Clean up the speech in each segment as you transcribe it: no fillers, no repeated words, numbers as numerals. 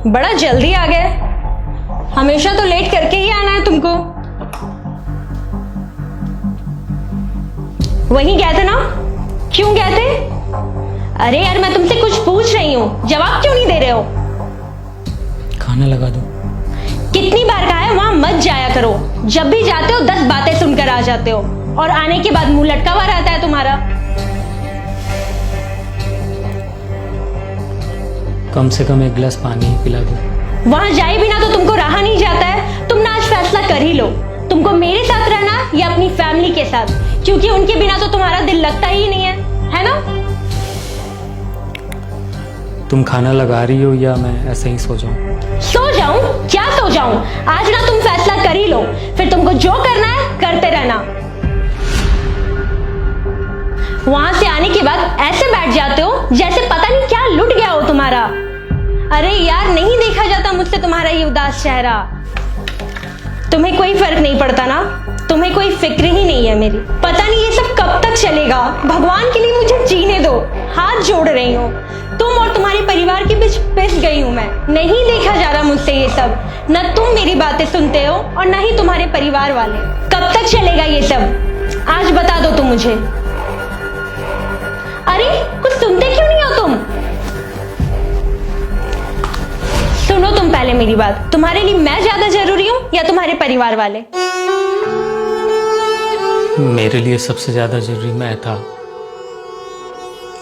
बड़ा जल्दी आ गए। हमेशा तो लेट करके ही आना है तुमको। वहीं गए थे ना? क्यों गए थे? अरे यार मैं तुमसे कुछ पूछ रही हूँ, जवाब क्यों नहीं दे रहे हो? खाना लगा दो। कितनी बार कहा है वहां मत जाया करो। जब भी जाते हो 10 बातें सुनकर आ जाते हो और आने के बाद मुंह लटका हुआ रहता है तुम्हारा। कम से कम एक गिलास पानी ही पिला दो। वहां जाए बिना तो तुमको रहा नहीं जाता है। तुम ना आज फैसला कर ही लो, तुमको मेरे साथ रहना या अपनी फैमिली के साथ, क्योंकि उनके बिना तो तुम्हारा दिल लगता ही नहीं है ना? तुम खाना लगा रही हो या मैं ऐसे ही सो जाऊं? सो जाऊं? क्या सो जाऊं? आज ना तुम फैसला कर ही लो, फिर तुमको जो करना है करते रहना। वहां से आने के बाद ऐसे बैठ जाते हो जैसे पता नहीं क्या लुट गया हो तुम्हारा। अरे यार नहीं देखा जाता मुझसे तुम्हारा ये उदास चेहरा। तुम्हें कोई फर्क नहीं पड़ता ना? तुम्हें कोई फिक्र ही नहीं है मेरी। पता नहीं ये सब कब तक चलेगा। भगवान के लिए मुझे जीने दो, हाथ जोड़ रही हूँ। तुम और तुम्हारे परिवार के बीच पिस गई हूं मैं। नहीं देखा जा रहा मुझसे ये सब। न तुम मेरी बातें सुनते हो और न ही तुम्हारे परिवार वाले। कब तक चलेगा ये सब? आज बता दो तुम मुझे। अरे कुछ सुनते क्यों नहीं हो तुम? सुनो तुम पहले मेरी बात। तुम्हारे लिए मैं ज्यादा जरूरी हूं या तुम्हारे परिवार वाले? मेरे लिए सबसे ज्यादा जरूरी मैं था।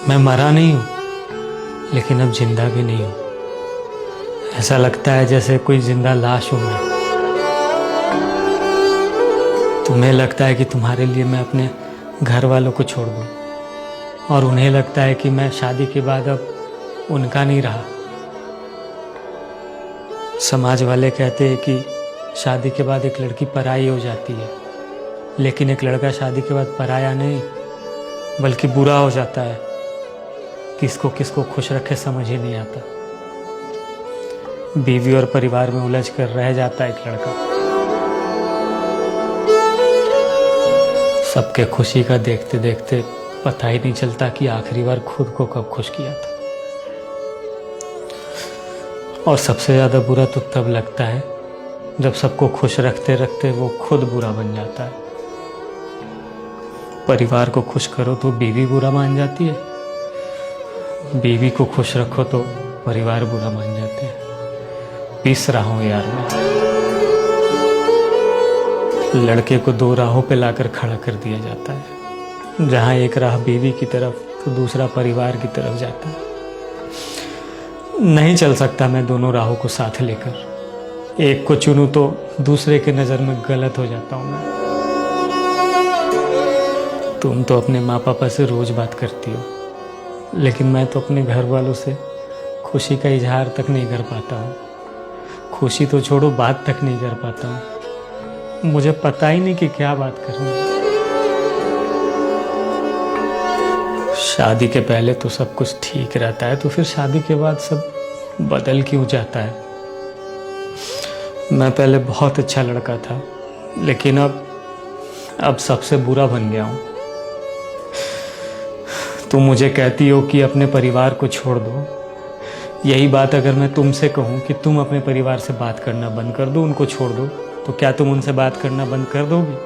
मैं मरा नहीं हूं, लेकिन अब जिंदा भी नहीं हूं। ऐसा लगता है जैसे कोई जिंदा लाश हूं मैं। तुम्हें लगता है कि तुम्हारे लिए मैं अपने घर वालों को छोड़ दूं, और उन्हें लगता है कि मैं शादी के बाद अब उनका नहीं रहा। समाज वाले कहते हैं कि शादी के बाद एक लड़की पराई हो जाती है, लेकिन एक लड़का शादी के बाद पराया नहीं बल्कि बुरा हो जाता है। किसको किसको खुश रखे समझ ही नहीं आता। बीवी और परिवार में उलझ कर रह जाता है एक लड़का। सबके खुशी का देखते देखते पता ही नहीं चलता कि आखिरी बार खुद को कब खुश किया था। और सबसे ज्यादा बुरा तो तब लगता है जब सबको खुश रखते रखते वो खुद बुरा बन जाता है। परिवार को खुश करो तो बीवी बुरा मान जाती है, बीवी को खुश रखो तो परिवार बुरा मान जाते हैं। पिस रहा हूं यार मैं। लड़के को 2 राहों पे लाकर खड़ा कर दिया जाता है। जहां एक राह बीवी की तरफ तो दूसरा परिवार की तरफ जाता है। नहीं चल सकता मैं दोनों राहों को साथ लेकर। एक को चुनूं तो दूसरे के नजर में गलत हो जाता हूं मैं। तुम तो अपने माँ पापा से रोज बात करती हो, लेकिन मैं तो अपने घर वालों से खुशी का इजहार तक नहीं कर पाता हूँ। खुशी तो छोड़ो, बात तक नहीं कर पाता हूँ। मुझे पता ही नहीं कि क्या बात करूँ। शादी के पहले तो सब कुछ ठीक रहता है, तो फिर शादी के बाद सब बदल क्यों जाता है? मैं पहले बहुत अच्छा लड़का था, लेकिन अब सबसे बुरा बन गया हूँ। तुम मुझे कहती हो कि अपने परिवार को छोड़ दो। यही बात अगर मैं तुमसे कहूँ कि तुम अपने परिवार से बात करना बंद कर दो, उनको छोड़ दो, तो क्या तुम उनसे बात करना बंद कर दोगी?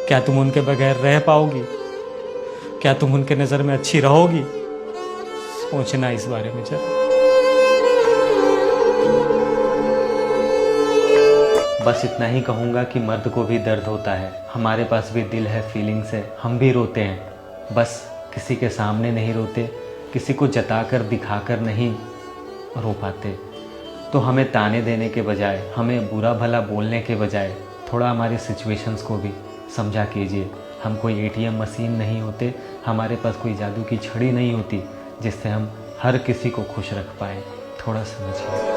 क्या तुम उनके बगैर रह पाओगी? क्या तुम उनके नज़र में अच्छी रहोगी? सोचना इस बारे में जरा। बस इतना ही कहूँगा कि मर्द को भी दर्द होता है। हमारे पास भी दिल है, फीलिंग्स है, हम भी रोते हैं। बस किसी के सामने नहीं रोते, किसी को जताकर दिखाकर नहीं रो पाते। तो हमें ताने देने के बजाय, हमें बुरा भला बोलने के बजाय थोड़ा हमारी सिचुएशंस को भी समझा कीजिए। हम कोई एटीएम मशीन नहीं होते, हमारे पास कोई जादू की छड़ी नहीं होती जिससे हम हर किसी को खुश रख पाएँ। थोड़ा समझिए।